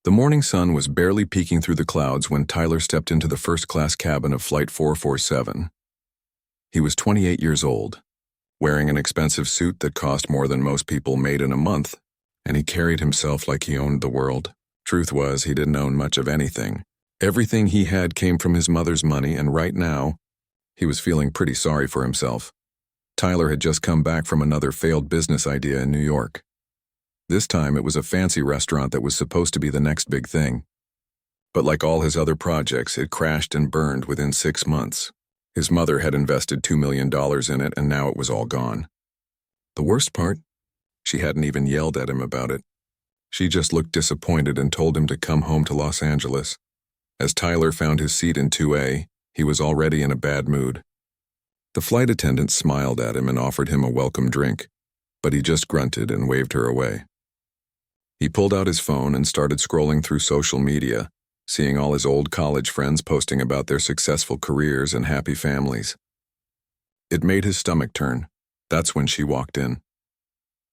The morning sun was barely peeking through the clouds when Tyler stepped into the first-class cabin of Flight 447. He was 28 years old, wearing an expensive suit that cost more than most people made in a month, and he carried himself like he owned the world. Truth was, he didn't own much of anything. Everything he had came from his mother's money, and right now, he was feeling pretty sorry for himself. Tyler had just come back from another failed business idea in New York. This time it was a fancy restaurant that was supposed to be the next big thing. But like all his other projects, it crashed and burned within 6 months. His mother had invested $2 million in it, and now it was all gone. The worst part? She hadn't even yelled at him about it. She just looked disappointed and told him to come home to Los Angeles. As Tyler found his seat in 2A, he was already in a bad mood. The flight attendant smiled at him and offered him a welcome drink, but he just grunted and waved her away. He pulled out his phone and started scrolling through social media, seeing all his old college friends posting about their successful careers and happy families. It made his stomach turn. That's when she walked in.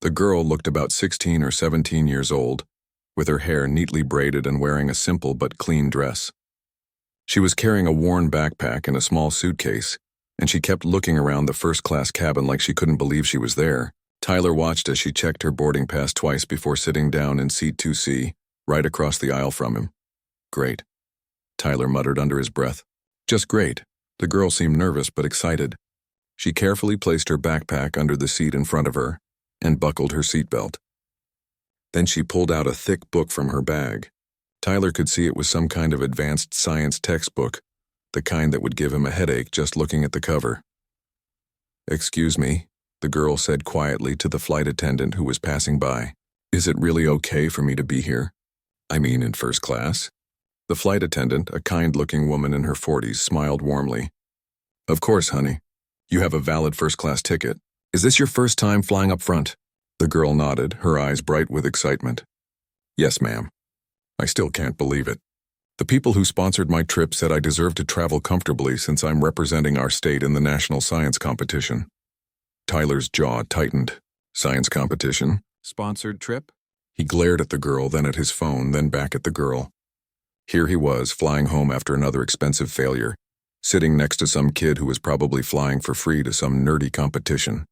The girl looked about 16 or 17 years old, with her hair neatly braided and wearing a simple but clean dress. She was carrying a worn backpack and a small suitcase, and she kept looking around the first-class cabin like she couldn't believe she was there. Tyler watched as she checked her boarding pass twice before sitting down in seat 2C, right across the aisle from him. Great, Tyler muttered under his breath. Just great. The girl seemed nervous but excited. She carefully placed her backpack under the seat in front of her and buckled her seatbelt. Then she pulled out a thick book from her bag. Tyler could see it was some kind of advanced science textbook, the kind that would give him a headache just looking at the cover. "Excuse me," the girl said quietly to the flight attendant who was passing by. "Is it really okay for me to be here? I mean, in first class?" The flight attendant, a kind-looking woman in her 40s, smiled warmly. "Of course, honey. You have a valid first-class ticket. Is this your first time flying up front?" The girl nodded, her eyes bright with excitement. "Yes, ma'am. I still can't believe it. The people who sponsored my trip said I deserve to travel comfortably since I'm representing our state in the national science competition." Tyler's jaw tightened. "Science competition? Sponsored trip?" He glared at the girl, then at his phone, then back at the girl. Here he was, flying home after another expensive failure, sitting next to some kid who was probably flying for free to some nerdy competition.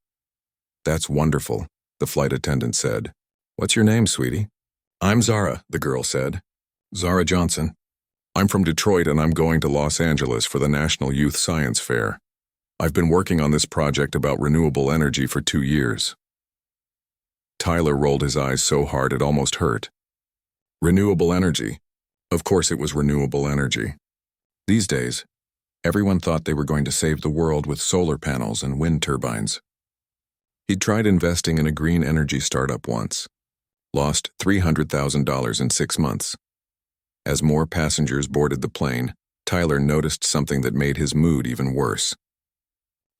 "That's wonderful," the flight attendant said. "What's your name, sweetie?" "I'm Zara," the girl said. "Zara Johnson. I'm from Detroit and I'm going to Los Angeles for the National Youth Science Fair. I've been working on this project about renewable energy for 2 years." Tyler rolled his eyes so hard it almost hurt. Renewable energy. Of course it was renewable energy. These days, everyone thought they were going to save the world with solar panels and wind turbines. He'd tried investing in a green energy startup once. Lost $300,000 in 6 months. As more passengers boarded the plane, Tyler noticed something that made his mood even worse.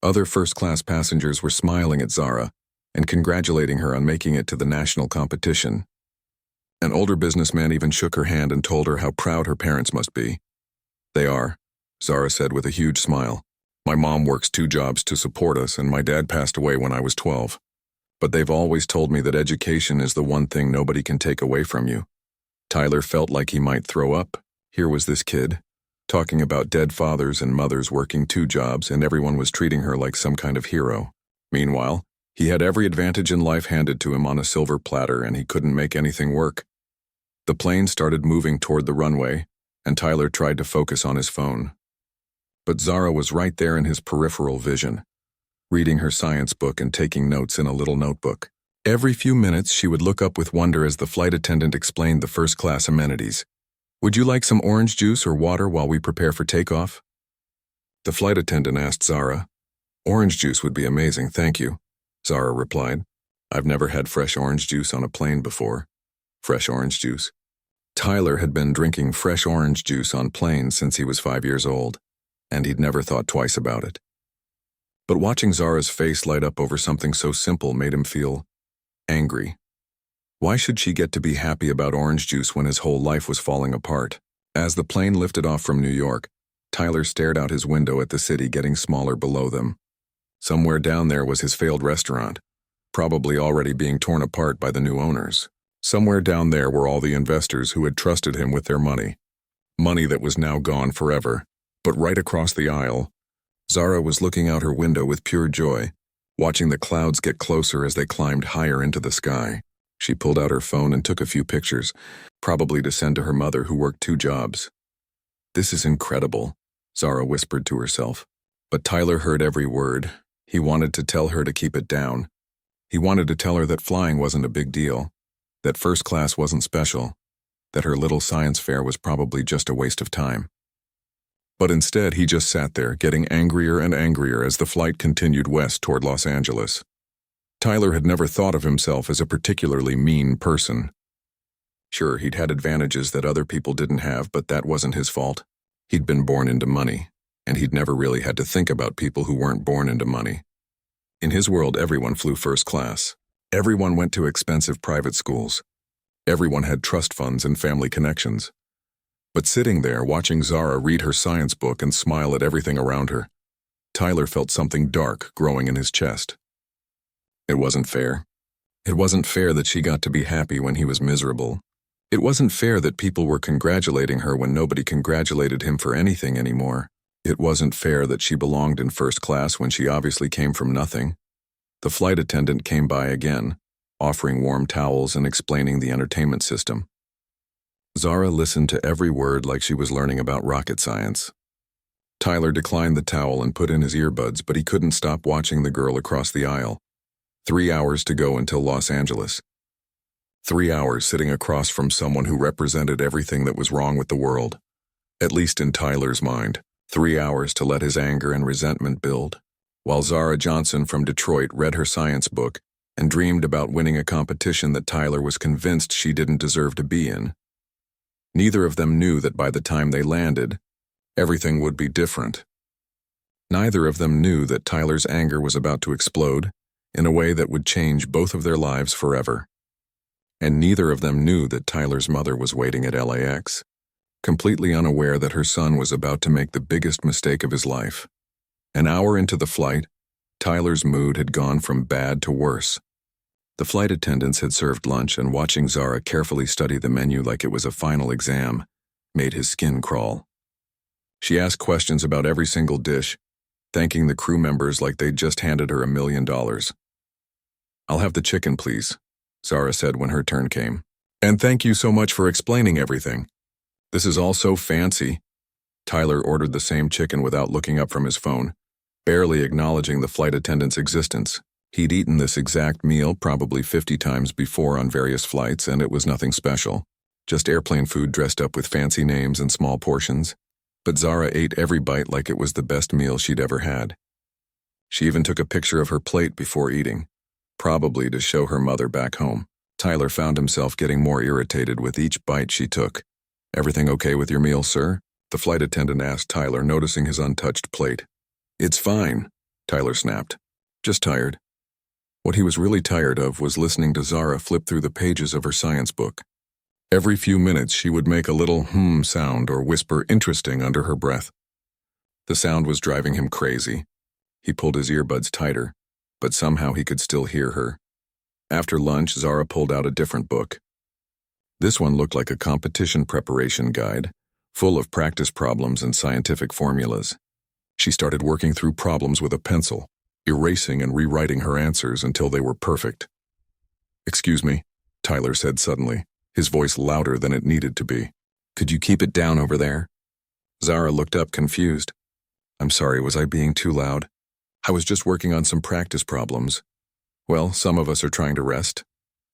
Other first-class passengers were smiling at Zara and congratulating her on making it to the national competition. An older businessman even shook her hand and told her how proud her parents must be. "They are," Zara said with a huge smile. "My mom works 2 jobs to support us, and my dad passed away when I was 12. But they've always told me that education is the one thing nobody can take away from you." Tyler felt like he might throw up. Here was this kid, talking about dead fathers and mothers working 2 jobs, and everyone was treating her like some kind of hero. Meanwhile, he had every advantage in life handed to him on a silver platter, and he couldn't make anything work. The plane started moving toward the runway, and Tyler tried to focus on his phone. But Zara was right there in his peripheral vision, reading her science book and taking notes in a little notebook. Every few minutes, she would look up with wonder as the flight attendant explained the first-class amenities. "Would you like some orange juice or water while we prepare for takeoff?" The flight attendant asked Zara. "Orange juice would be amazing, thank you," Zara replied. "I've never had fresh orange juice on a plane before." Fresh orange juice. Tyler had been drinking fresh orange juice on planes since he was 5 years old, and he'd never thought twice about it. But watching Zara's face light up over something so simple made him feel angry. Why should she get to be happy about orange juice when his whole life was falling apart? As the plane lifted off from New York, Tyler stared out his window at the city getting smaller below them. Somewhere down there was his failed restaurant, probably already being torn apart by the new owners. Somewhere down there were all the investors who had trusted him with their money. Money that was now gone forever. But right across the aisle, Zara was looking out her window with pure joy, watching the clouds get closer as they climbed higher into the sky. She pulled out her phone and took a few pictures, probably to send to her mother who worked 2 jobs. "This is incredible," Zara whispered to herself. But Tyler heard every word. He wanted to tell her to keep it down. He wanted to tell her that flying wasn't a big deal, that first class wasn't special, that her little science fair was probably just a waste of time. But instead, he just sat there, getting angrier and angrier as the flight continued west toward Los Angeles. Tyler had never thought of himself as a particularly mean person. Sure, he'd had advantages that other people didn't have, but that wasn't his fault. He'd been born into money, and he'd never really had to think about people who weren't born into money. In his world, everyone flew first class. Everyone went to expensive private schools. Everyone had trust funds and family connections. But sitting there, watching Zara read her science book and smile at everything around her, Tyler felt something dark growing in his chest. It wasn't fair. It wasn't fair that she got to be happy when he was miserable. It wasn't fair that people were congratulating her when nobody congratulated him for anything anymore. It wasn't fair that she belonged in first class when she obviously came from nothing. The flight attendant came by again, offering warm towels and explaining the entertainment system. Zara listened to every word like she was learning about rocket science. Tyler declined the towel and put in his earbuds, but he couldn't stop watching the girl across the aisle. 3 hours to go until Los Angeles. 3 hours sitting across from someone who represented everything that was wrong with the world. At least in Tyler's mind. 3 hours to let his anger and resentment build, while Zara Johnson from Detroit read her science book and dreamed about winning a competition that Tyler was convinced she didn't deserve to be in. Neither of them knew that by the time they landed, everything would be different. Neither of them knew that Tyler's anger was about to explode in a way that would change both of their lives forever. And neither of them knew that Tyler's mother was waiting at LAX, completely unaware that her son was about to make the biggest mistake of his life. An hour into the flight, Tyler's mood had gone from bad to worse. The flight attendants had served lunch, and watching Zara carefully study the menu like it was a final exam made his skin crawl. She asked questions about every single dish, thanking the crew members like they'd just handed her $1 million. "I'll have the chicken, please," Zara said when her turn came. "And thank you so much for explaining everything. This is all so fancy." Tyler ordered the same chicken without looking up from his phone, barely acknowledging the flight attendant's existence. He'd eaten this exact meal probably 50 times before on various flights, and it was nothing special. Just airplane food dressed up with fancy names and small portions. But Zara ate every bite like it was the best meal she'd ever had. She even took a picture of her plate before eating, probably to show her mother back home. Tyler found himself getting more irritated with each bite she took. "Everything okay with your meal, sir?" the flight attendant asked Tyler, noticing his untouched plate. "It's fine," Tyler snapped. "Just tired." What he was really tired of was listening to Zara flip through the pages of her science book. Every few minutes she would make a little sound or whisper interesting under her breath. The sound was driving him crazy. He pulled his earbuds tighter, but somehow he could still hear her. After lunch, Zara pulled out a different book. This one looked like a competition preparation guide, full of practice problems and scientific formulas. She started working through problems with a pencil, erasing and rewriting her answers until they were perfect. "Excuse me," Tyler said suddenly, his voice louder than it needed to be. "Could you keep it down over there?" Zara looked up confused. "I'm sorry, was I being too loud? I was just working on some practice problems." "Well, some of us are trying to rest,"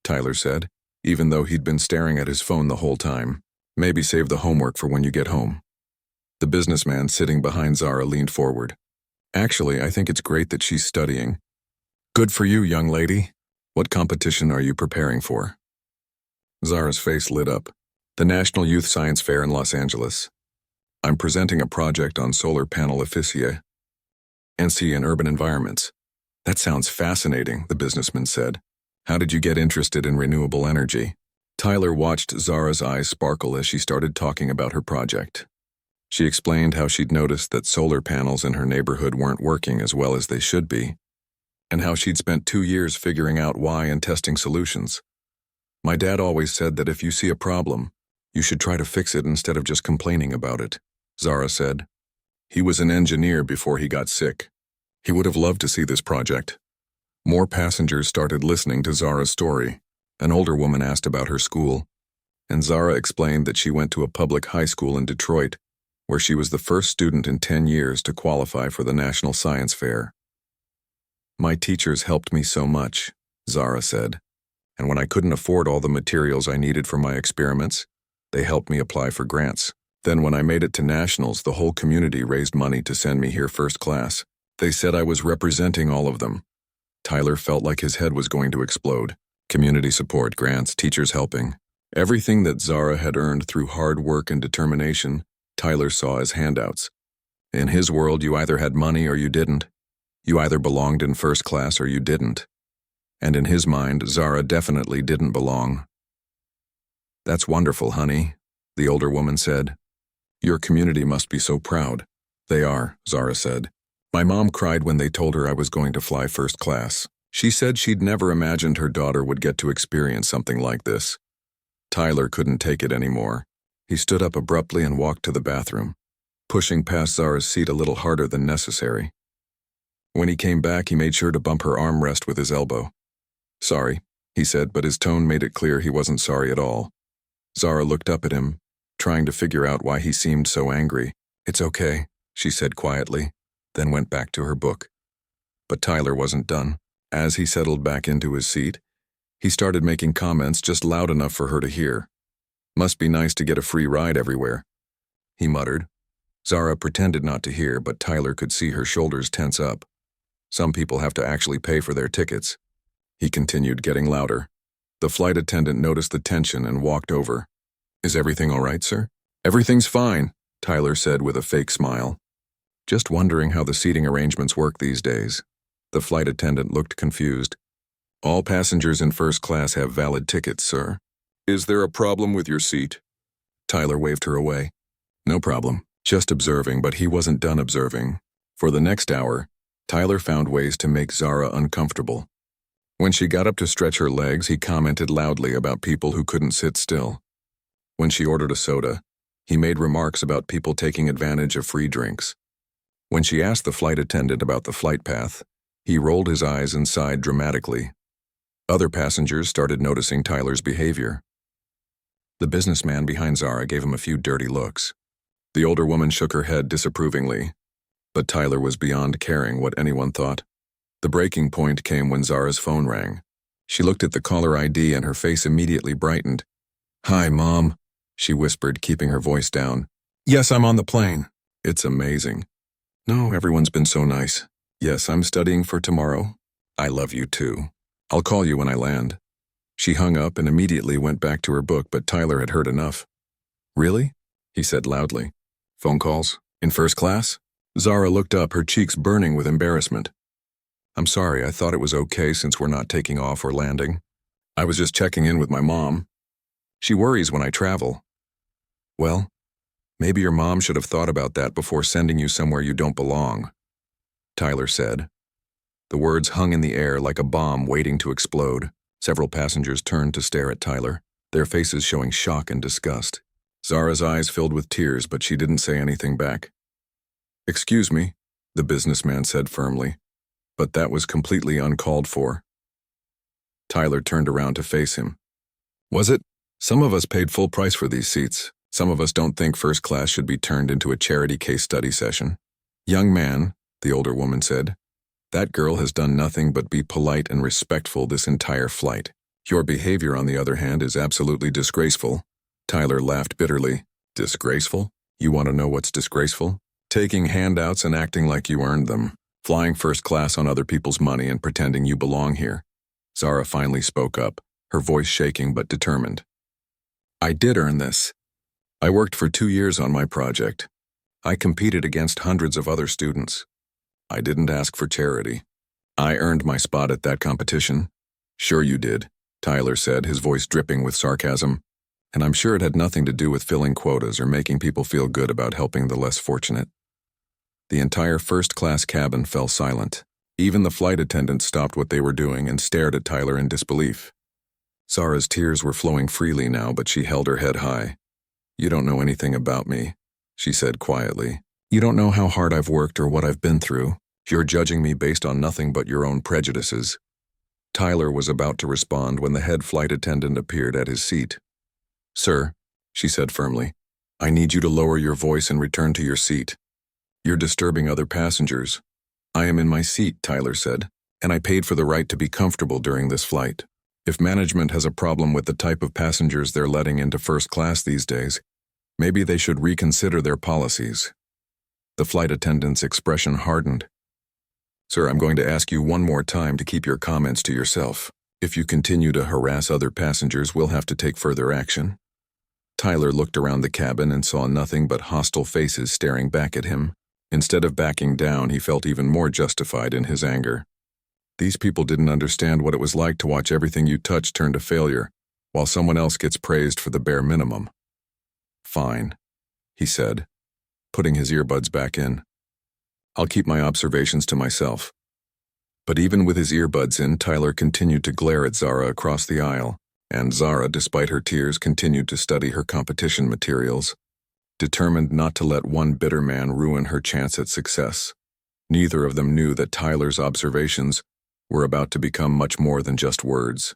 Tyler said, even though he'd been staring at his phone the whole time. "Maybe save the homework for when you get home." The businessman sitting behind Zara leaned forward. "Actually, I think it's great that she's studying." "Good for you, young lady. What competition are you preparing for?" Zara's face lit up. "The National Youth Science Fair in Los Angeles. I'm presenting a project on solar panel efficiency in urban environments." "That sounds fascinating," the businessman said. "How did you get interested in renewable energy?" Tyler watched Zara's eyes sparkle as she started talking about her project. She explained how she'd noticed that solar panels in her neighborhood weren't working as well as they should be, and how she'd spent 2 years figuring out why and testing solutions. My dad always said that if you see a problem, you should try to fix it instead of just complaining about it, Zara said. He was an engineer before he got sick. He would have loved to see this project. More passengers started listening to Zara's story. An older woman asked about her school, and Zara explained that she went to a public high school in Detroit, where she was the first student in 10 years to qualify for the National Science Fair. My teachers helped me so much, Zara said, and when I couldn't afford all the materials I needed for my experiments, they helped me apply for grants. Then when I made it to nationals, the whole community raised money to send me here first class. They said I was representing all of them. Tyler felt like his head was going to explode. Community support, grants, teachers helping. Everything that Zara had earned through hard work and determination, Tyler saw as handouts. In his world, you either had money or you didn't. You either belonged in first class or you didn't. And in his mind, Zara definitely didn't belong. "That's wonderful, honey," the older woman said. "Your community must be so proud." "They are," Zara said. "My mom cried when they told her I was going to fly first class. She said she'd never imagined her daughter would get to experience something like this." Tyler couldn't take it anymore. He stood up abruptly and walked to the bathroom, pushing past Zara's seat a little harder than necessary. When he came back, he made sure to bump her armrest with his elbow. "Sorry," he said, but his tone made it clear he wasn't sorry at all. Zara looked up at him, trying to figure out why he seemed so angry. "It's okay," she said quietly, then went back to her book. But Tyler wasn't done. As he settled back into his seat, he started making comments just loud enough for her to hear. "Must be nice to get a free ride everywhere," he muttered. Zara pretended not to hear, but Tyler could see her shoulders tense up. "Some people have to actually pay for their tickets," he continued, getting louder. The flight attendant noticed the tension and walked over. "Is everything all right, sir?" "Everything's fine," Tyler said with a fake smile. "Just wondering how the seating arrangements work these days." The flight attendant looked confused. "All passengers in first class have valid tickets, sir." "Is there a problem with your seat?" Tyler waved her away. "No problem, just observing," but he wasn't done observing. For the next hour, Tyler found ways to make Zara uncomfortable. When she got up to stretch her legs, he commented loudly about people who couldn't sit still. When she ordered a soda, he made remarks about people taking advantage of free drinks. When she asked the flight attendant about the flight path, he rolled his eyes and sighed dramatically. Other passengers started noticing Tyler's behavior. The businessman behind Zara gave him a few dirty looks. The older woman shook her head disapprovingly, but Tyler was beyond caring what anyone thought. The breaking point came when Zara's phone rang. She looked at the caller ID and her face immediately brightened. "Hi, Mom," she whispered, keeping her voice down. "Yes, I'm on the plane." "It's amazing." "No, everyone's been so nice." "Yes, I'm studying for tomorrow." "I love you too. I'll call you when I land." She hung up and immediately went back to her book, but Tyler had heard enough. "Really?" he said loudly. "Phone calls? In first class?" Zara looked up, her cheeks burning with embarrassment. "I'm sorry, I thought it was okay since we're not taking off or landing. I was just checking in with my mom. She worries when I travel." "Well, maybe your mom should have thought about that before sending you somewhere you don't belong," Tyler said. The words hung in the air like a bomb waiting to explode. Several passengers turned to stare at Tyler, their faces showing shock and disgust. Zara's eyes filled with tears, but she didn't say anything back. "Excuse me," the businessman said firmly, but that was completely uncalled for. Tyler turned around to face him. "Was it? Some of us paid full price for these seats. Some of us don't think first class should be turned into a charity case study session." "Young man," the older woman said, "that girl has done nothing but be polite and respectful this entire flight. Your behavior, on the other hand, is absolutely disgraceful." Tyler laughed bitterly. "Disgraceful? You want to know what's disgraceful? Taking handouts and acting like you earned them. Flying first class on other people's money and pretending you belong here." Zara finally spoke up, her voice shaking but determined. "I did earn this. I worked for 2 years on my project. I competed against hundreds of other students. I didn't ask for charity. I earned my spot at that competition." "Sure you did," Tyler said, his voice dripping with sarcasm. "And I'm sure it had nothing to do with filling quotas or making people feel good about helping the less fortunate." The entire first-class cabin fell silent. Even the flight attendants stopped what they were doing and stared at Tyler in disbelief. Zara's tears were flowing freely now, but she held her head high. "You don't know anything about me," she said quietly. "You don't know how hard I've worked or what I've been through. You're judging me based on nothing but your own prejudices." Tyler was about to respond when the head flight attendant appeared at his seat. "Sir," she said firmly, "I need you to lower your voice and return to your seat. You're disturbing other passengers." "I am in my seat," Tyler said, "and I paid for the right to be comfortable during this flight. If management has a problem with the type of passengers they're letting into first class these days, maybe they should reconsider their policies." The flight attendant's expression hardened. "Sir, I'm going to ask you one more time to keep your comments to yourself. If you continue to harass other passengers, we'll have to take further action." Tyler looked around the cabin and saw nothing but hostile faces staring back at him. Instead of backing down, he felt even more justified in his anger. These people didn't understand what it was like to watch everything you touch turn to failure, while someone else gets praised for the bare minimum. "Fine," he said, putting his earbuds back in. "I'll keep my observations to myself." But even with his earbuds in, Tyler continued to glare at Zara across the aisle, and Zara, despite her tears, continued to study her competition materials, determined not to let one bitter man ruin her chance at success. Neither of them knew that Tyler's observations were about to become much more than just words.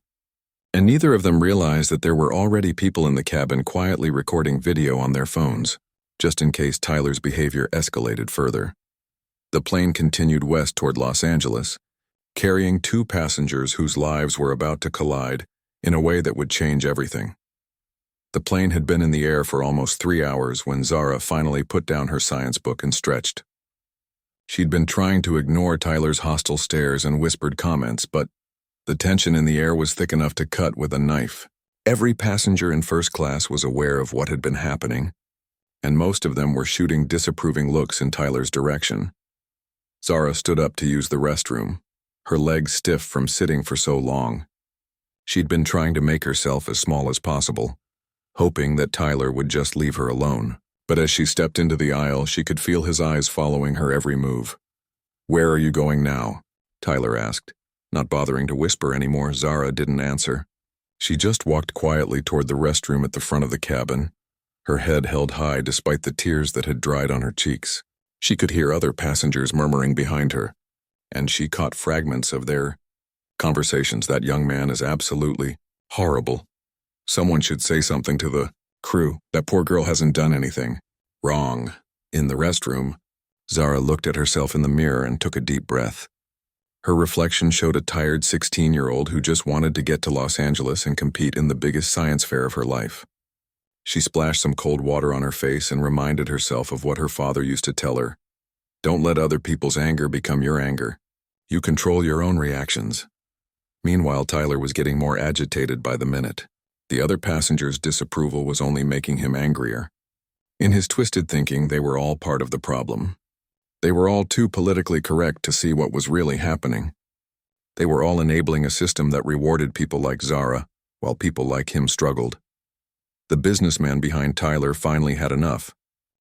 And neither of them realized that there were already people in the cabin quietly recording video on their phones, just in case Tyler's behavior escalated further. The plane continued west toward Los Angeles, carrying 2 passengers whose lives were about to collide in a way that would change everything. The plane had been in the air for almost 3 hours when Zara finally put down her science book and stretched. She'd been trying to ignore Tyler's hostile stares and whispered comments, but the tension in the air was thick enough to cut with a knife. Every passenger in first class was aware of what had been happening, and most of them were shooting disapproving looks in Tyler's direction. Zara stood up to use the restroom, her legs stiff from sitting for so long. She'd been trying to make herself as small as possible, hoping that Tyler would just leave her alone. But as she stepped into the aisle, she could feel his eyes following her every move. "Where are you going now?" Tyler asked. Not bothering to whisper anymore, Zara didn't answer. She just walked quietly toward the restroom at the front of the cabin, her head held high despite the tears that had dried on her cheeks. She could hear other passengers murmuring behind her, and she caught fragments of their conversations. "That young man is absolutely horrible. Someone should say something to the crew. That poor girl hasn't done anything wrong." In the restroom, Zara looked at herself in the mirror and took a deep breath. Her reflection showed a tired 16-year-old who just wanted to get to Los Angeles and compete in the biggest science fair of her life. She splashed some cold water on her face and reminded herself of what her father used to tell her. "Don't let other people's anger become your anger. You control your own reactions." Meanwhile, Tyler was getting more agitated by the minute. The other passengers' disapproval was only making him angrier. In his twisted thinking, they were all part of the problem. They were all too politically correct to see what was really happening. They were all enabling a system that rewarded people like Zara, while people like him struggled. The businessman behind Tyler finally had enough.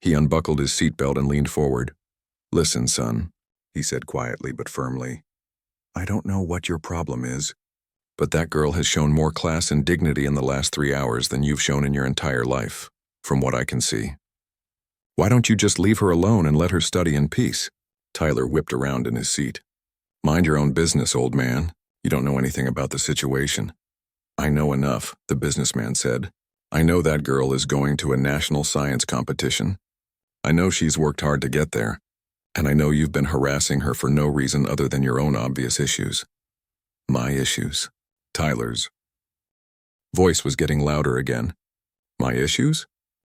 He unbuckled his seatbelt and leaned forward. "Listen, son," he said quietly but firmly. "I don't know what your problem is, but that girl has shown more class and dignity in the last 3 hours than you've shown in your entire life, from what I can see. Why don't you just leave her alone and let her study in peace?" Tyler whipped around in his seat. "Mind your own business, old man. You don't know anything about the situation." "I know enough," the businessman said. "I know that girl is going to a national science competition. I know she's worked hard to get there, and I know you've been harassing her for no reason other than your own obvious issues." "My issues?" Tyler's voice was getting louder again. "My issues?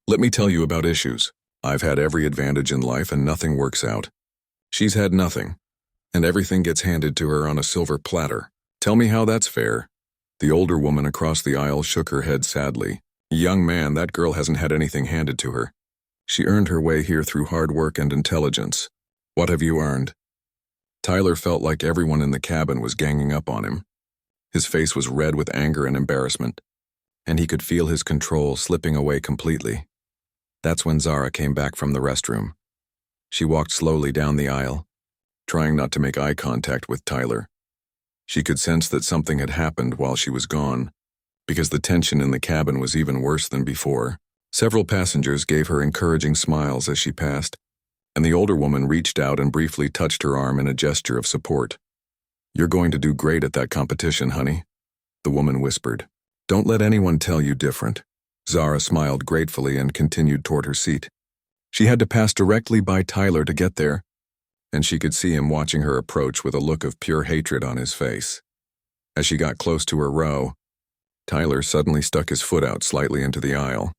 Let me tell you about issues. I've had every advantage in life and nothing works out. She's had nothing, and everything gets handed to her on a silver platter. Tell me how that's fair." The older woman across the aisle shook her head sadly. "Young man, that girl hasn't had anything handed to her. She earned her way here through hard work and intelligence. What have you earned?" Tyler felt like everyone in the cabin was ganging up on him. His face was red with anger and embarrassment, and he could feel his control slipping away completely. That's when Zara came back from the restroom. She walked slowly down the aisle, trying not to make eye contact with Tyler. She could sense that something had happened while she was gone, because the tension in the cabin was even worse than before. Several passengers gave her encouraging smiles as she passed, and the older woman reached out and briefly touched her arm in a gesture of support. "You're going to do great at that competition, honey," the woman whispered. "Don't let anyone tell you different." Zara smiled gratefully and continued toward her seat. She had to pass directly by Tyler to get there, and she could see him watching her approach with a look of pure hatred on his face. As she got close to her row, Tyler suddenly stuck his foot out slightly into the aisle.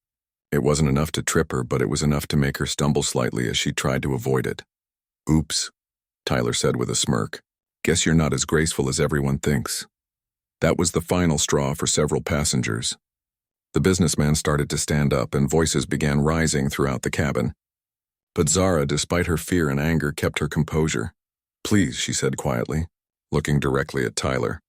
It wasn't enough to trip her, but it was enough to make her stumble slightly as she tried to avoid it. "Oops," Tyler said with a smirk. "Guess you're not as graceful as everyone thinks." That was the final straw for several passengers. The businessman started to stand up and voices began rising throughout the cabin. But Zara, despite her fear and anger, kept her composure. "Please," she said quietly, looking directly at Tyler.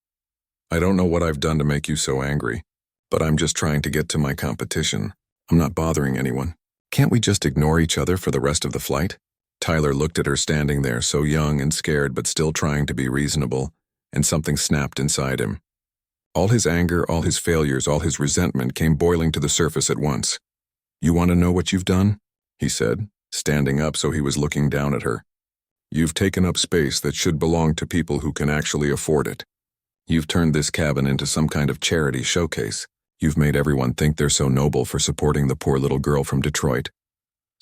"I don't know what I've done to make you so angry, but I'm just trying to get to my competition. I'm not bothering anyone. Can't we just ignore each other for the rest of the flight?" Tyler looked at her standing there, so young and scared but still trying to be reasonable, and something snapped inside him. All his anger, all his failures, all his resentment came boiling to the surface at once. "You want to know what you've done?" he said, standing up so he was looking down at her. "You've taken up space that should belong to people who can actually afford it. You've turned this cabin into some kind of charity showcase. You've made everyone think they're so noble for supporting the poor little girl from Detroit."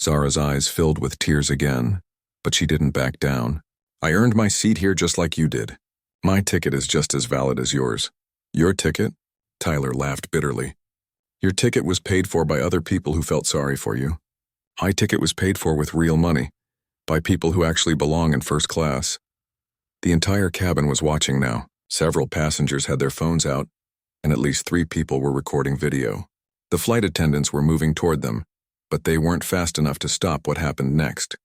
Zara's eyes filled with tears again, but she didn't back down. "I earned my seat here just like you did. My ticket is just as valid as yours." "Your ticket?" Tyler laughed bitterly. "Your ticket was paid for by other people who felt sorry for you. My ticket was paid for with real money, by people who actually belong in first class." The entire cabin was watching now. Several passengers had their phones out, and at least 3 people were recording video. The flight attendants were moving toward them, but they weren't fast enough to stop what happened next.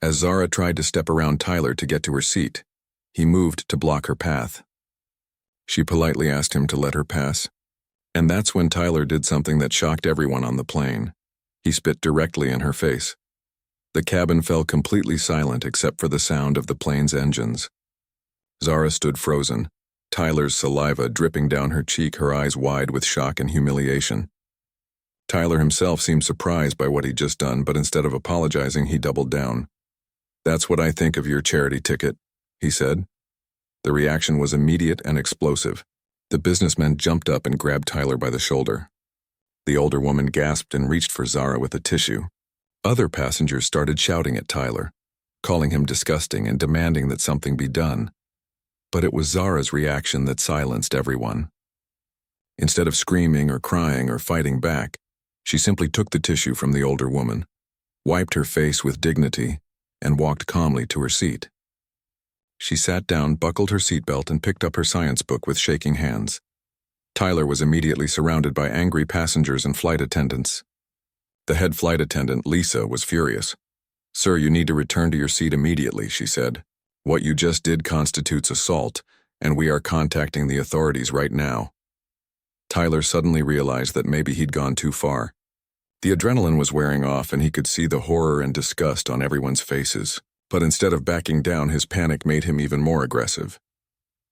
As Zara tried to step around Tyler to get to her seat, he moved to block her path. She politely asked him to let her pass, and that's when Tyler did something that shocked everyone on the plane. He spit directly in her face. The cabin fell completely silent except for the sound of the plane's engines. Zara stood frozen, Tyler's saliva dripping down her cheek, her eyes wide with shock and humiliation. Tyler himself seemed surprised by what he'd just done, but instead of apologizing, he doubled down. "That's what I think of your charity ticket," he said. The reaction was immediate and explosive. The businessman jumped up and grabbed Tyler by the shoulder. The older woman gasped and reached for Zara with a tissue. Other passengers started shouting at Tyler, calling him disgusting and demanding that something be done. But it was Zara's reaction that silenced everyone. Instead of screaming or crying or fighting back, she simply took the tissue from the older woman, wiped her face with dignity, and walked calmly to her seat. She sat down, buckled her seatbelt, and picked up her science book with shaking hands. Tyler was immediately surrounded by angry passengers and flight attendants. The head flight attendant, Lisa, was furious. "Sir, you need to return to your seat immediately," she said. "What you just did constitutes assault, and we are contacting the authorities right now." Tyler suddenly realized that maybe he'd gone too far. The adrenaline was wearing off, and he could see the horror and disgust on everyone's faces. But instead of backing down, his panic made him even more aggressive.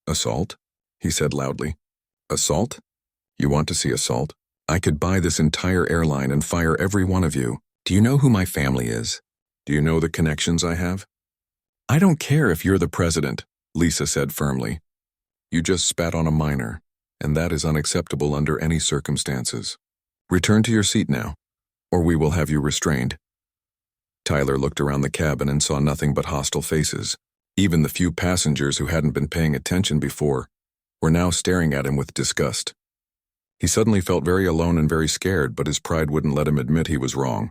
"Assault?" he said loudly. "Assault? You want to see assault? I could buy this entire airline and fire every one of you. Do you know who my family is? Do you know the connections I have?" "I don't care if you're the president," Lisa said firmly. "You just spat on a minor, and that is unacceptable under any circumstances. Return to your seat now, or we will have you restrained." Tyler looked around the cabin and saw nothing but hostile faces. Even the few passengers who hadn't been paying attention before were now staring at him with disgust. He suddenly felt very alone and very scared, but his pride wouldn't let him admit he was wrong.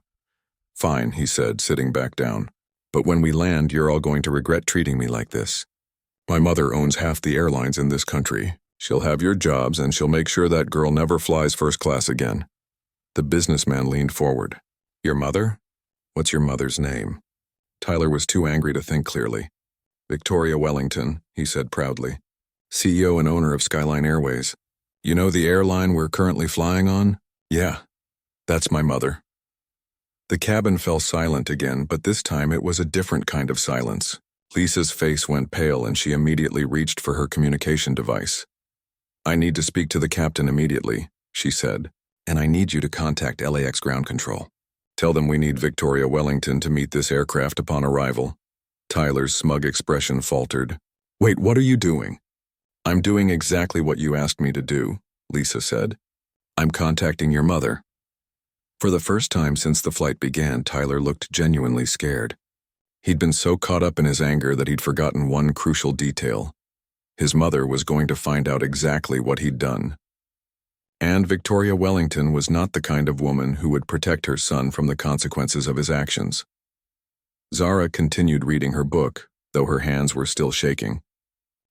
"Fine," he said, sitting back down. "But when we land, you're all going to regret treating me like this. My mother owns half the airlines in this country. She'll have your jobs, and she'll make sure that girl never flies first class again." The businessman leaned forward. "Your mother? What's your mother's name?" Tyler was too angry to think clearly. "Victoria Wellington," he said proudly. "CEO and owner of Skyline Airways. You know the airline we're currently flying on? Yeah, that's my mother." The cabin fell silent again, but this time it was a different kind of silence. Lisa's face went pale and she immediately reached for her communication device. "I need to speak to the captain immediately," she said, "and I need you to contact LAX ground control. Tell them we need Victoria Wellington to meet this aircraft upon arrival." Tyler's smug expression faltered. "Wait, what are you doing?" "I'm doing exactly what you asked me to do," Lisa said. "I'm contacting your mother." For the first time since the flight began, Tyler looked genuinely scared. He'd been so caught up in his anger that he'd forgotten one crucial detail. His mother was going to find out exactly what he'd done. And Victoria Wellington was not the kind of woman who would protect her son from the consequences of his actions. Zara continued reading her book, though her hands were still shaking.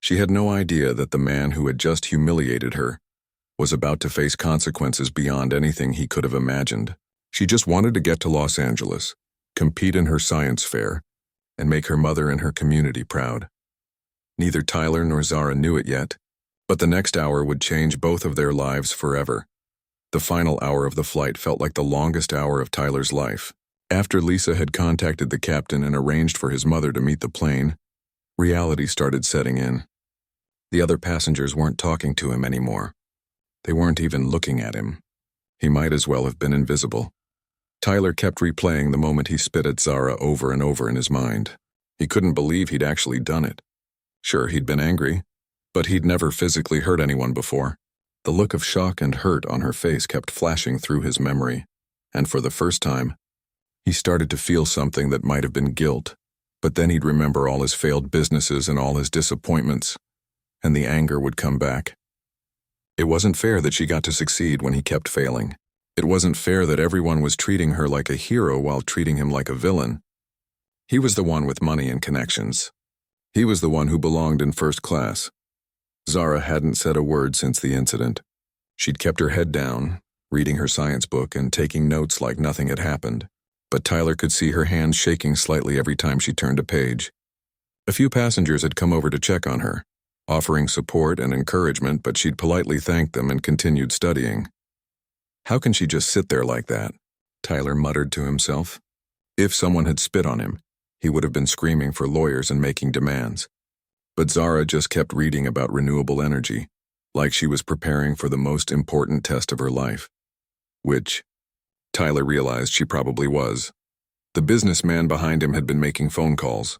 She had no idea that the man who had just humiliated her was about to face consequences beyond anything he could have imagined. She just wanted to get to Los Angeles, compete in her science fair, and make her mother and her community proud. Neither Tyler nor Zara knew it yet, but the next hour would change both of their lives forever. The final hour of the flight felt like the longest hour of Tyler's life. After Lisa had contacted the captain and arranged for his mother to meet the plane, reality started setting in. The other passengers weren't talking to him anymore. They weren't even looking at him. He might as well have been invisible. Tyler kept replaying the moment he spit at Zara over and over in his mind. He couldn't believe he'd actually done it. Sure, he'd been angry, but he'd never physically hurt anyone before. The look of shock and hurt on her face kept flashing through his memory, and for the first time, he started to feel something that might have been guilt, but then he'd remember all his failed businesses and all his disappointments, and the anger would come back. It wasn't fair that she got to succeed when he kept failing. It wasn't fair that everyone was treating her like a hero while treating him like a villain. He was the one with money and connections. He was the one who belonged in first class. Zara hadn't said a word since the incident. She'd kept her head down, reading her science book and taking notes like nothing had happened, but Tyler could see her hands shaking slightly every time she turned a page. A few passengers had come over to check on her, offering support and encouragement, but she'd politely thanked them and continued studying. How can she just sit there like that? Tyler muttered to himself. If someone had spit on him, he would have been screaming for lawyers and making demands. But Zara just kept reading about renewable energy, like she was preparing for the most important test of her life. Which, Tyler realized she probably was. The businessman behind him had been making phone calls,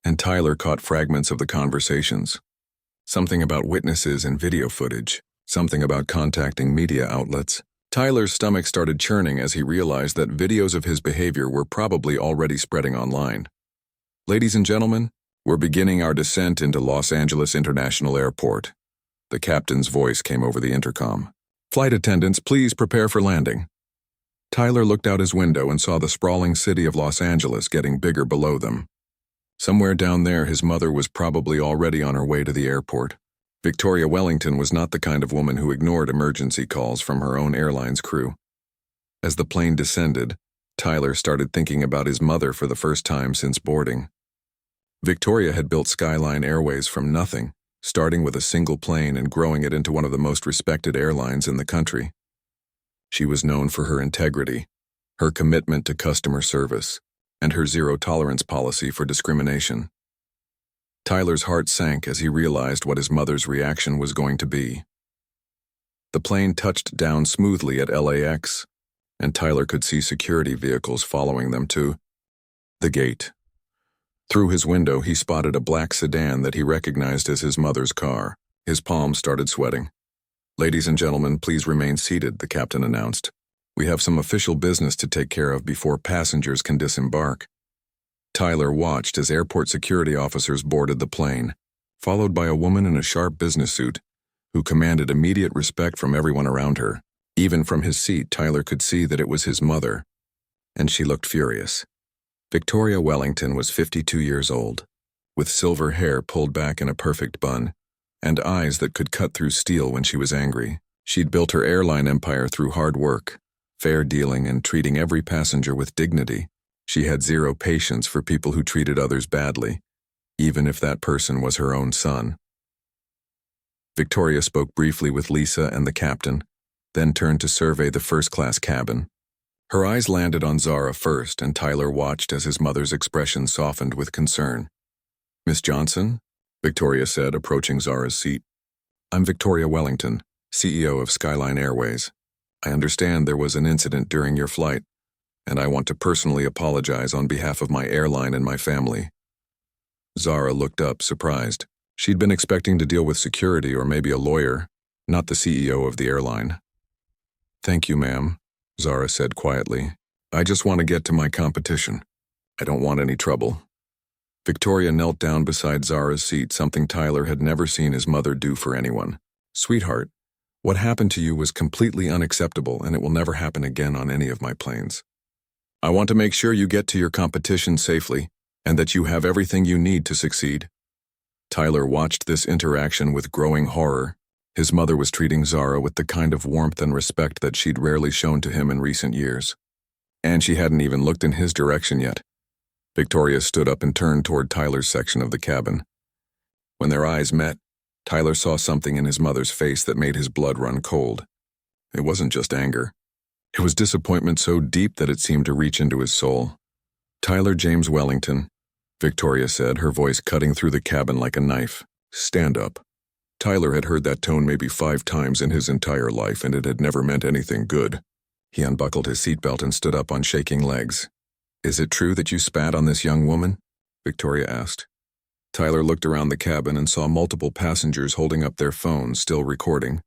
and Tyler caught fragments of the conversations. Something about witnesses and video footage, something about contacting media outlets. Tyler's stomach started churning as he realized that videos of his behavior were probably already spreading online. "Ladies and gentlemen, we're beginning our descent into Los Angeles International Airport." The captain's voice came over the intercom. "Flight attendants, please prepare for landing." Tyler looked out his window and saw the sprawling city of Los Angeles getting bigger below them. Somewhere down there, his mother was probably already on her way to the airport. Victoria Wellington was not the kind of woman who ignored emergency calls from her own airline's crew. As the plane descended, Tyler started thinking about his mother for the first time since boarding. Victoria had built Skyline Airways from nothing, starting with a single plane and growing it into one of the most respected airlines in the country. She was known for her integrity, her commitment to customer service, and her zero-tolerance policy for discrimination. Tyler's heart sank as he realized what his mother's reaction was going to be. The plane touched down smoothly at LAX, and Tyler could see security vehicles following them to the gate. Through his window, he spotted a black sedan that he recognized as his mother's car. His palms started sweating. "Ladies and gentlemen, please remain seated," the captain announced. "We have some official business to take care of before passengers can disembark." Tyler watched as airport security officers boarded the plane, followed by a woman in a sharp business suit, who commanded immediate respect from everyone around her. Even from his seat, Tyler could see that it was his mother, and she looked furious. Victoria Wellington was 52 years old, with silver hair pulled back in a perfect bun, and eyes that could cut through steel when she was angry. She'd built her airline empire through hard work, fair dealing, and treating every passenger with dignity. She had zero patience for people who treated others badly, even if that person was her own son. Victoria spoke briefly with Lisa and the captain, then turned to survey the first-class cabin. Her eyes landed on Zara first, and Tyler watched as his mother's expression softened with concern. "Miss Johnson?" Victoria said, approaching Zara's seat. I'm Victoria Wellington, CEO of Skyline Airways. I understand there was an incident during your flight, and I want to personally apologize on behalf of my airline and my family. Zara looked up, surprised. She'd been expecting to deal with security or maybe a lawyer, not the CEO of the airline. Thank you, ma'am, Zara said quietly. I just want to get to my competition. I don't want any trouble. Victoria knelt down beside Zara's seat, something Tyler had never seen his mother do for anyone. Sweetheart, what happened to you was completely unacceptable, and it will never happen again on any of my planes. I want to make sure you get to your competition safely, and that you have everything you need to succeed. Tyler watched this interaction with growing horror. His mother was treating Zara with the kind of warmth and respect that she'd rarely shown to him in recent years. And she hadn't even looked in his direction yet. Victoria stood up and turned toward Tyler's section of the cabin. When their eyes met, Tyler saw something in his mother's face that made his blood run cold. It wasn't just anger. It was disappointment so deep that it seemed to reach into his soul. Tyler James Wellington, Victoria said, her voice cutting through the cabin like a knife. Stand up. Tyler had heard that tone maybe 5 times in his entire life, and it had never meant anything good. He unbuckled his seatbelt and stood up on shaking legs. Is it true that you spat on this young woman? Victoria asked. Tyler looked around the cabin and saw multiple passengers holding up their phones, still recording.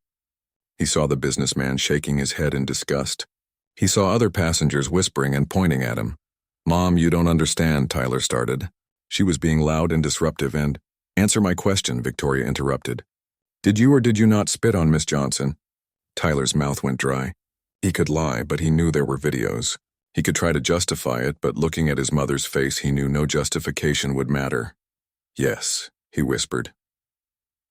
He saw the businessman shaking his head in disgust. He saw other passengers whispering and pointing at him. Mom, you don't understand, Tyler started. She was being loud and disruptive and, answer my question, Victoria interrupted. Did you or did you not spit on Miss Johnson? Tyler's mouth went dry. He could lie, but he knew there were videos. He could try to justify it, but looking at his mother's face, he knew no justification would matter. Yes, he whispered.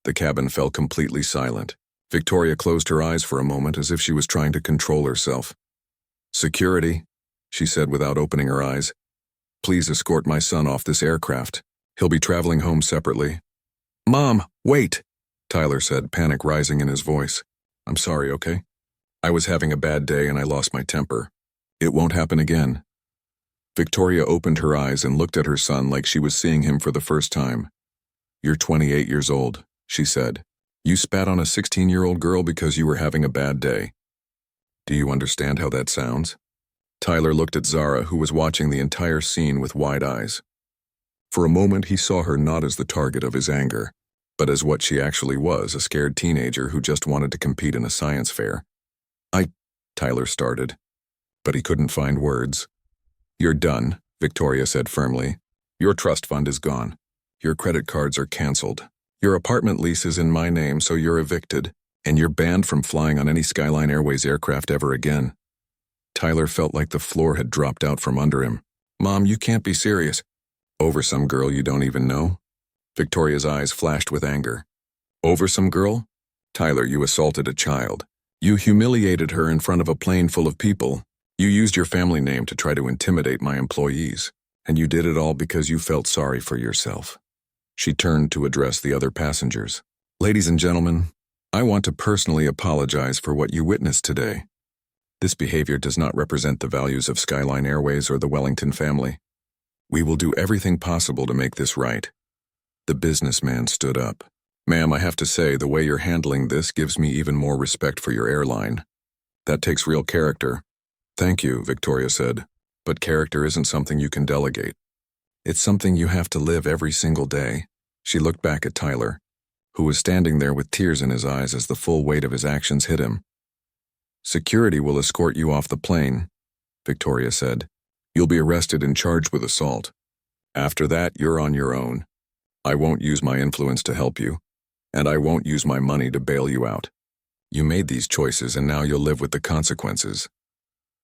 The cabin fell completely silent. Victoria closed her eyes for a moment as if she was trying to control herself. Security, she said without opening her eyes. Please escort my son off this aircraft. He'll be traveling home separately. Mom, wait, Tyler said, panic rising in his voice. I'm sorry, okay? I was having a bad day and I lost my temper. It won't happen again. Victoria opened her eyes and looked at her son like she was seeing him for the first time. You're 28 years old, she said. You spat on a 16-year-old girl because you were having a bad day. Do you understand how that sounds? Tyler looked at Zara, who was watching the entire scene with wide eyes. For a moment, he saw her not as the target of his anger, but as what she actually was, a scared teenager who just wanted to compete in a science fair. Tyler started, but he couldn't find words. You're done, Victoria said firmly. Your trust fund is gone. Your credit cards are canceled. Your apartment lease is in my name, so you're evicted, and you're banned from flying on any Skyline Airways aircraft ever again. Tyler felt like the floor had dropped out from under him. Mom, you can't be serious. Over some girl you don't even know? Victoria's eyes flashed with anger. Over some girl? Tyler, you assaulted a child. You humiliated her in front of a plane full of people. You used your family name to try to intimidate my employees, and you did it all because you felt sorry for yourself. She turned to address the other passengers. Ladies and gentlemen, I want to personally apologize for what you witnessed today. This behavior does not represent the values of Skyline Airways or the Wellington family. We will do everything possible to make this right. The businessman stood up. Ma'am, I have to say, the way you're handling this gives me even more respect for your airline. That takes real character. Thank you, Victoria said, but character isn't something you can delegate. It's something you have to live every single day. She looked back at Tyler, who was standing there with tears in his eyes as the full weight of his actions hit him. Security will escort you off the plane, Victoria said. You'll be arrested and charged with assault. After that, you're on your own. I won't use my influence to help you, and I won't use my money to bail you out. You made these choices, and now you'll live with the consequences.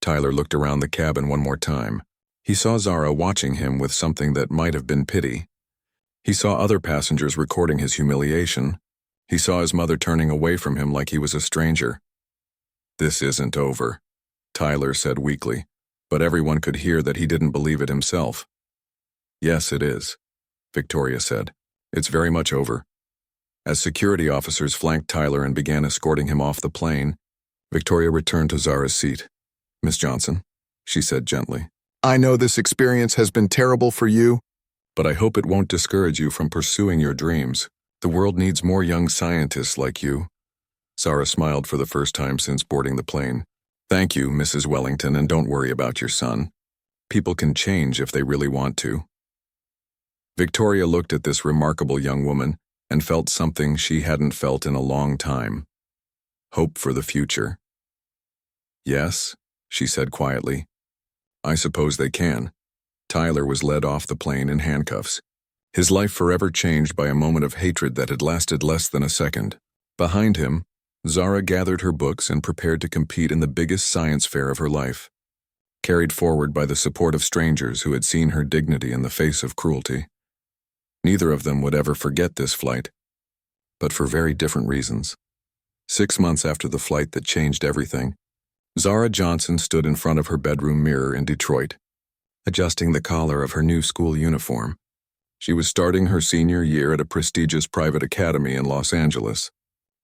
Tyler looked around the cabin one more time. He saw Zara watching him with something that might have been pity. He saw other passengers recording his humiliation. He saw his mother turning away from him like he was a stranger. This isn't over, Tyler said weakly, but everyone could hear that he didn't believe it himself. Yes, it is, Victoria said. It's very much over. As security officers flanked Tyler and began escorting him off the plane, Victoria returned to Zara's seat. Miss Johnson, she said gently. I know this experience has been terrible for you, but I hope it won't discourage you from pursuing your dreams. The world needs more young scientists like you. Zara smiled for the first time since boarding the plane. Thank you, Mrs. Wellington, and don't worry about your son. People can change if they really want to. Victoria looked at this remarkable young woman and felt something she hadn't felt in a long time. Hope for the future. Yes, she said quietly. I suppose they can. Tyler was led off the plane in handcuffs. His life forever changed by a moment of hatred that had lasted less than a second. Behind him, Zara gathered her books and prepared to compete in the biggest science fair of her life, carried forward by the support of strangers who had seen her dignity in the face of cruelty. Neither of them would ever forget this flight, but for very different reasons. 6 months after the flight that changed everything, Zara Johnson stood in front of her bedroom mirror in Detroit, adjusting the collar of her new school uniform. She was starting her senior year at a prestigious private academy in Los Angeles,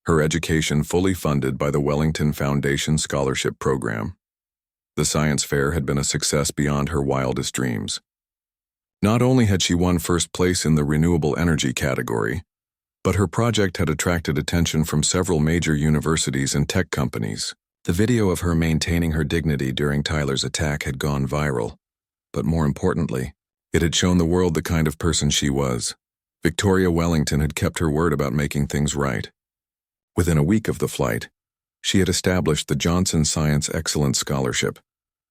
her education fully funded by the Wellington Foundation Scholarship Program. The science fair had been a success beyond her wildest dreams. Not only had she won first place in the renewable energy category, but her project had attracted attention from several major universities and tech companies. The video of her maintaining her dignity during Tyler's attack had gone viral, but more importantly, it had shown the world the kind of person she was. Victoria Wellington had kept her word about making things right. Within a week of the flight, she had established the Johnson Science Excellence Scholarship,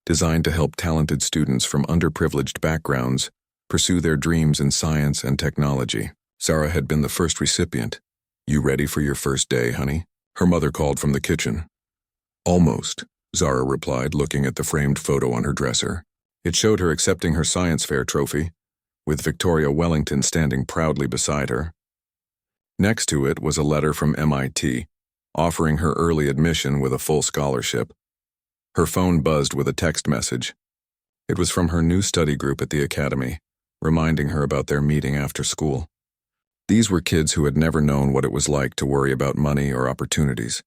designed to help talented students from underprivileged backgrounds pursue their dreams in science and technology. Zara had been the first recipient. You ready for your first day, honey? Her mother called from the kitchen. Almost, Zara replied, looking at the framed photo on her dresser. It showed her accepting her science fair trophy, with Victoria Wellington standing proudly beside her. Next to it was a letter from MIT, offering her early admission with a full scholarship. Her phone buzzed with a text message. It was from her new study group at the academy, reminding her about their meeting after school. These were kids who had never known what it was like to worry about money or opportunities,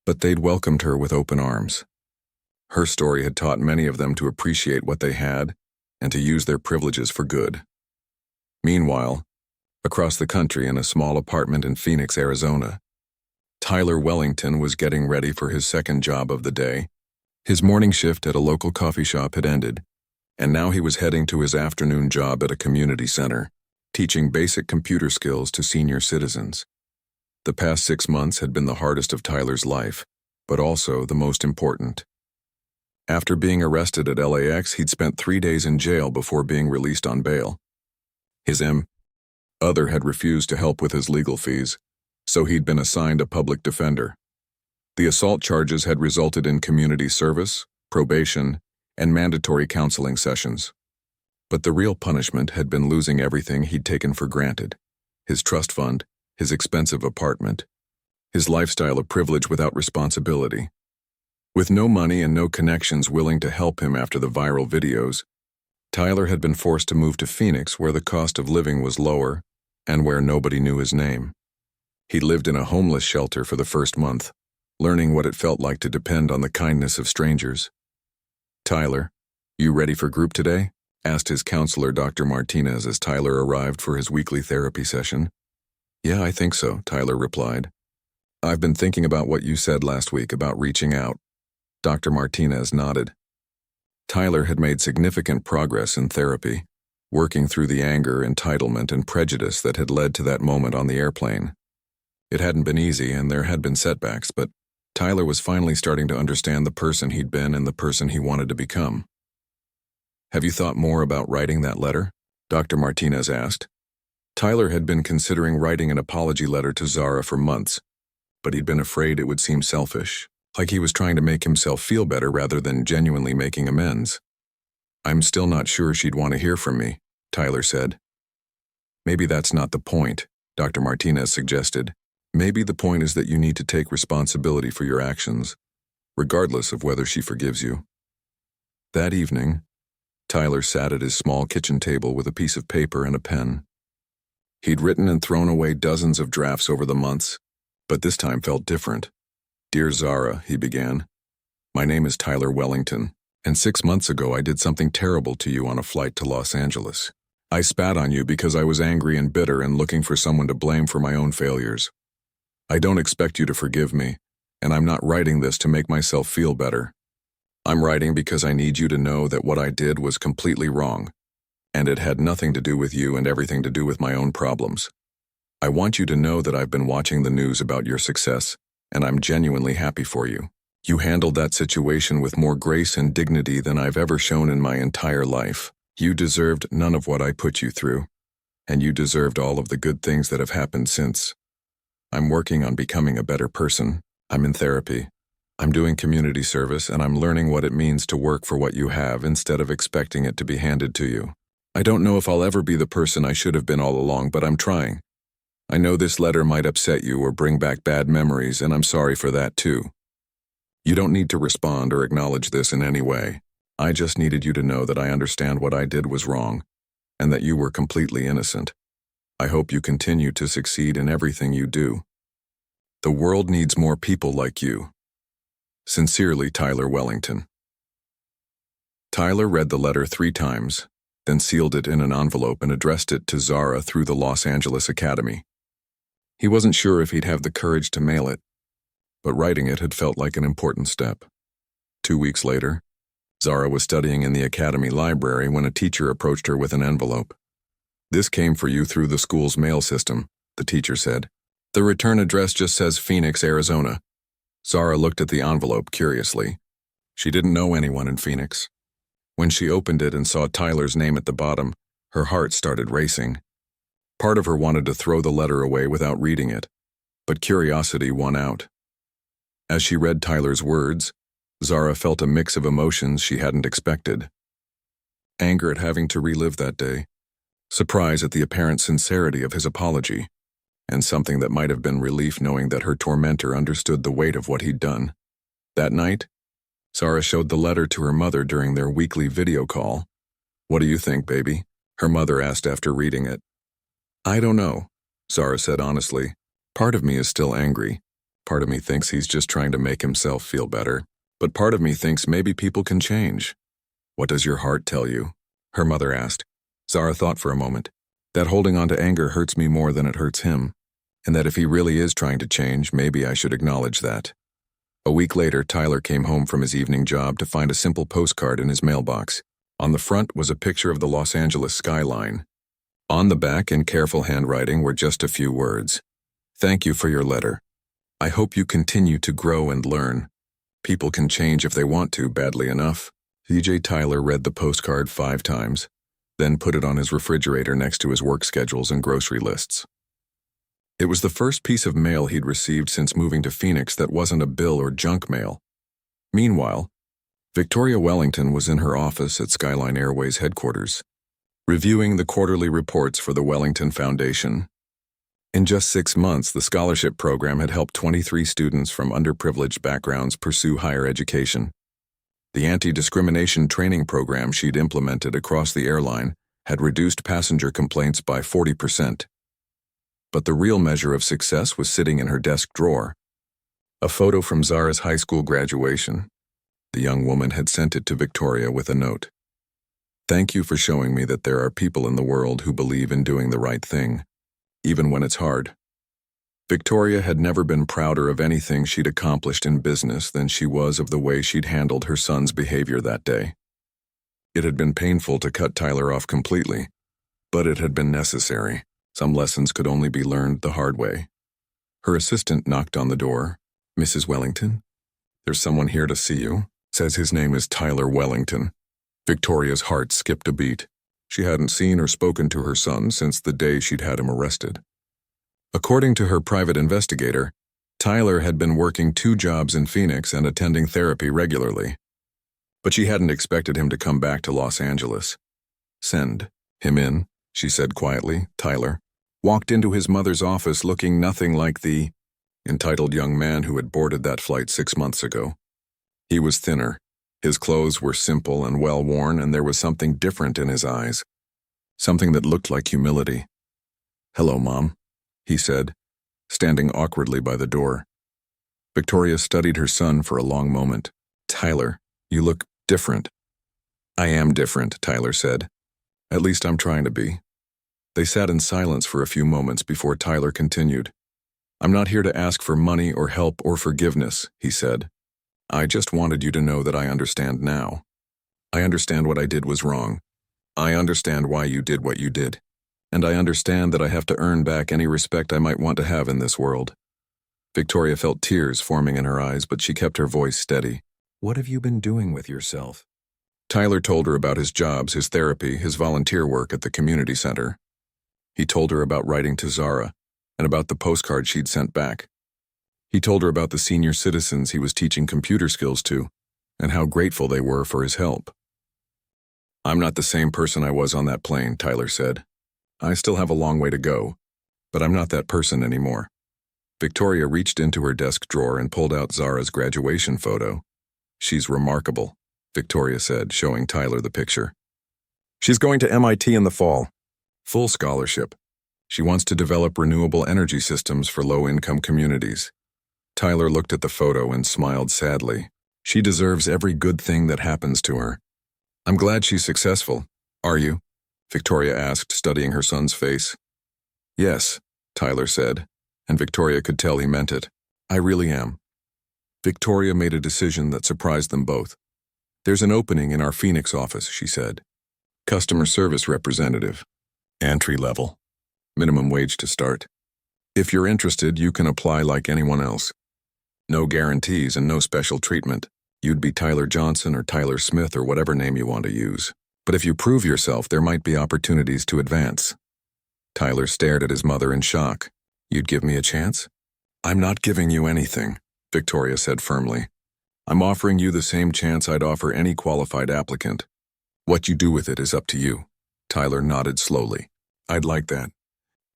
but they'd welcomed her with open arms. Her story had taught many of them to appreciate what they had and to use their privileges for good. Meanwhile, across the country in a small apartment in Phoenix, Arizona, Tyler Wellington was getting ready for his second job of the day. His morning shift at a local coffee shop had ended, and now he was heading to his afternoon job at a community center, teaching basic computer skills to senior citizens. The past 6 months had been the hardest of Tyler's life, but also the most important. After being arrested at LAX, he'd spent 3 days in jail before being released on bail. His other had refused to help with his legal fees, so he'd been assigned a public defender. The assault charges had resulted in community service, probation, and mandatory counseling sessions. But the real punishment had been losing everything he'd taken for granted: his trust fund, his expensive apartment, his lifestyle of privilege without responsibility. With no money and no connections willing to help him after the viral videos, Tyler had been forced to move to Phoenix, where the cost of living was lower and where nobody knew his name. He lived in a homeless shelter for the first month, learning what it felt like to depend on the kindness of strangers. Tyler, you ready for group today? Asked his counselor, Dr. Martinez, as Tyler arrived for his weekly therapy session. Yeah, I think so, Tyler replied. I've been thinking about what you said last week about reaching out. Dr. Martinez nodded. Tyler had made significant progress in therapy, working through the anger, entitlement, and prejudice that had led to that moment on the airplane. It hadn't been easy, and there had been setbacks, but Tyler was finally starting to understand the person he'd been and the person he wanted to become. Have you thought more about writing that letter? Dr. Martinez asked. Tyler had been considering writing an apology letter to Zara for months, but he'd been afraid it would seem selfish, like he was trying to make himself feel better rather than genuinely making amends. I'm still not sure she'd want to hear from me, Tyler said. Maybe that's not the point, Dr. Martinez suggested. Maybe the point is that you need to take responsibility for your actions, regardless of whether she forgives you. That evening, Tyler sat at his small kitchen table with a piece of paper and a pen. He'd written and thrown away dozens of drafts over the months, but this time felt different. Dear Zara, he began. My name is Tyler Wellington, and 6 months ago I did something terrible to you on a flight to Los Angeles. I spat on you because I was angry and bitter and looking for someone to blame for my own failures. I don't expect you to forgive me, and I'm not writing this to make myself feel better. I'm writing because I need you to know that what I did was completely wrong, and it had nothing to do with you and everything to do with my own problems. I want you to know that I've been watching the news about your success, and I'm genuinely happy for you. You handled that situation with more grace and dignity than I've ever shown in my entire life. You deserved none of what I put you through, and you deserved all of the good things that have happened since. I'm working on becoming a better person. I'm in therapy. I'm doing community service, and I'm learning what it means to work for what you have instead of expecting it to be handed to you. I don't know if I'll ever be the person I should have been all along, but I'm trying. I know this letter might upset you or bring back bad memories, and I'm sorry for that too. You don't need to respond or acknowledge this in any way. I just needed you to know that I understand what I did was wrong, and that you were completely innocent. I hope you continue to succeed in everything you do. The world needs more people like you. Sincerely, Tyler Wellington. Tyler read the letter 3 times, then sealed it in an envelope and addressed it to Zara through the Los Angeles Academy. He wasn't sure if he'd have the courage to mail it, but writing it had felt like an important step. 2 weeks later, Zara was studying in the academy library when a teacher approached her with an envelope. "This came for you through the school's mail system," the teacher said. "The return address just says Phoenix, Arizona." Zara looked at the envelope curiously. She didn't know anyone in Phoenix. When she opened it and saw Tyler's name at the bottom, her heart started racing. Part of her wanted to throw the letter away without reading it, but curiosity won out. As she read Tyler's words, Zara felt a mix of emotions she hadn't expected. Anger at having to relive that day, surprise at the apparent sincerity of his apology, and something that might have been relief knowing that her tormentor understood the weight of what he'd done. That night, Zara showed the letter to her mother during their weekly video call. "What do you think, baby?" her mother asked after reading it. "I don't know," Zara said honestly. "Part of me is still angry. Part of me thinks he's just trying to make himself feel better. But part of me thinks maybe people can change." "What does your heart tell you?" her mother asked. Zara thought for a moment. "That holding on to anger hurts me more than it hurts him, and that if he really is trying to change, maybe I should acknowledge that." A week later, Tyler came home from his evening job to find a simple postcard in his mailbox. On the front was a picture of the Los Angeles skyline. On the back, in careful handwriting, were just a few words. "Thank you for your letter. I hope you continue to grow and learn. People can change if they want to, badly enough." CJ Tyler read the postcard 5 times, then put it on his refrigerator next to his work schedules and grocery lists. It was the first piece of mail he'd received since moving to Phoenix that wasn't a bill or junk mail. Meanwhile, Victoria Wellington was in her office at Skyline Airways headquarters, reviewing the quarterly reports for the Wellington Foundation. In just 6 months, the scholarship program had helped 23 students from underprivileged backgrounds pursue higher education. The anti-discrimination training program she'd implemented across the airline had reduced passenger complaints by 40%. But the real measure of success was sitting in her desk drawer. A photo from Zara's high school graduation. The young woman had sent it to Victoria with a note. "Thank you for showing me that there are people in the world who believe in doing the right thing, even when it's hard." Victoria had never been prouder of anything she'd accomplished in business than she was of the way she'd handled her son's behavior that day. It had been painful to cut Tyler off completely, but it had been necessary. Some lessons could only be learned the hard way. Her assistant knocked on the door. "Mrs. Wellington? There's someone here to see you. Says his name is Tyler Wellington." Victoria's heart skipped a beat. She hadn't seen or spoken to her son since the day she'd had him arrested. According to her private investigator, Tyler had been working 2 jobs in Phoenix and attending therapy regularly. But she hadn't expected him to come back to Los Angeles. "Send him in," she said quietly. Tyler walked into his mother's office looking nothing like the entitled young man who had boarded that flight 6 months ago. He was thinner. His clothes were simple and well-worn, and there was something different in his eyes. Something that looked like humility. "Hello, Mom," he said, standing awkwardly by the door. Victoria studied her son for a long moment. "Tyler, you look different." "I am different," Tyler said. At least I'm trying to be. They sat in silence for a few moments before Tyler continued. I'm not here to ask for money or help or forgiveness, he said. I just wanted you to know that I understand now. I understand what I did was wrong. I understand why you did what you did. And I understand that I have to earn back any respect I might want to have in this world. Victoria felt tears forming in her eyes, but she kept her voice steady. What have you been doing with yourself? Tyler told her about his jobs, his therapy, his volunteer work at the community center. He told her about writing to Zara and about the postcard she'd sent back. He told her about the senior citizens he was teaching computer skills to and how grateful they were for his help. I'm not the same person I was on that plane, Tyler said. I still have a long way to go, but I'm not that person anymore. Victoria reached into her desk drawer and pulled out Zara's graduation photo. She's remarkable, Victoria said, showing Tyler the picture. She's going to MIT in the fall. Full scholarship. She wants to develop renewable energy systems for low-income communities. Tyler looked at the photo and smiled sadly. She deserves every good thing that happens to her. I'm glad she's successful. Are you? Victoria asked, studying her son's face. Yes, Tyler said, and Victoria could tell he meant it. I really am. Victoria made a decision that surprised them both. There's an opening in our Phoenix office, she said. Customer service representative. Entry level. Minimum wage to start. If you're interested, you can apply like anyone else. No guarantees and no special treatment. You'd be Tyler Johnson or Tyler Smith or whatever name you want to use. But if you prove yourself, there might be opportunities to advance. Tyler stared at his mother in shock. You'd give me a chance? I'm not giving you anything, Victoria said firmly. I'm offering you the same chance I'd offer any qualified applicant. What you do with it is up to you. Tyler nodded slowly. I'd like that.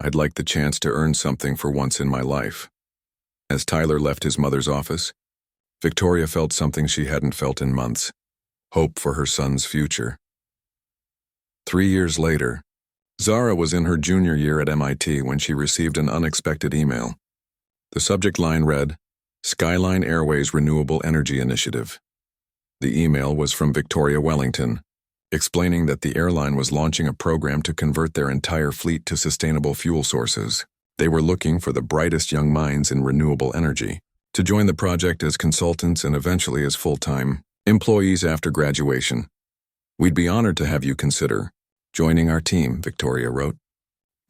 I'd like the chance to earn something for once in my life. As Tyler left his mother's office, Victoria felt something she hadn't felt in months. Hope for her son's future. 3 years later, Zara was in her junior year at MIT when she received an unexpected email. The subject line read, Skyline Airways Renewable Energy Initiative. The email was from Victoria Wellington, explaining that the airline was launching a program to convert their entire fleet to sustainable fuel sources. They were looking for the brightest young minds in renewable energy to join the project as consultants and eventually as full-time employees after graduation. We'd be honored to have you consider joining our team, Victoria wrote.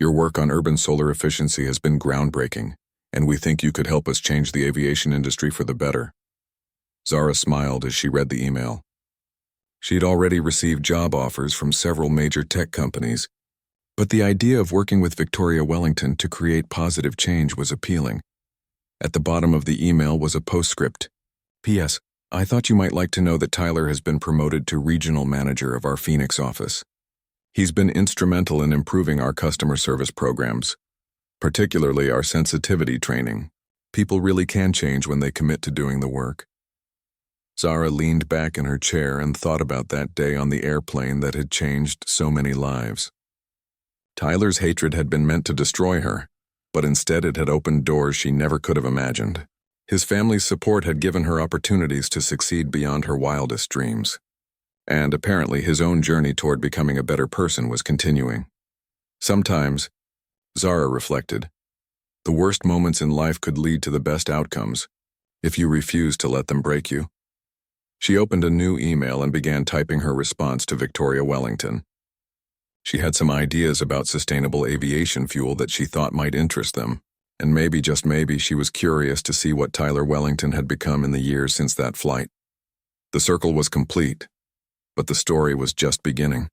Your work on urban solar efficiency has been groundbreaking, and we think you could help us change the aviation industry for the better. Zara smiled as she read the email. She'd already received job offers from several major tech companies, but the idea of working with Victoria Wellington to create positive change was appealing. At the bottom of the email was a postscript. P.S. I thought you might like to know that Tyler has been promoted to regional manager of our Phoenix office. He's been instrumental in improving our customer service programs, particularly our sensitivity training. People really can change when they commit to doing the work. Zara leaned back in her chair and thought about that day on the airplane that had changed so many lives. Tyler's hatred had been meant to destroy her, but instead it had opened doors she never could have imagined. His family's support had given her opportunities to succeed beyond her wildest dreams. And apparently his own journey toward becoming a better person was continuing. Sometimes, Zara reflected, the worst moments in life could lead to the best outcomes if you refuse to let them break you. She opened a new email and began typing her response to Victoria Wellington. She had some ideas about sustainable aviation fuel that she thought might interest them, and maybe, just maybe, she was curious to see what Tyler Wellington had become in the years since that flight. The circle was complete, but the story was just beginning.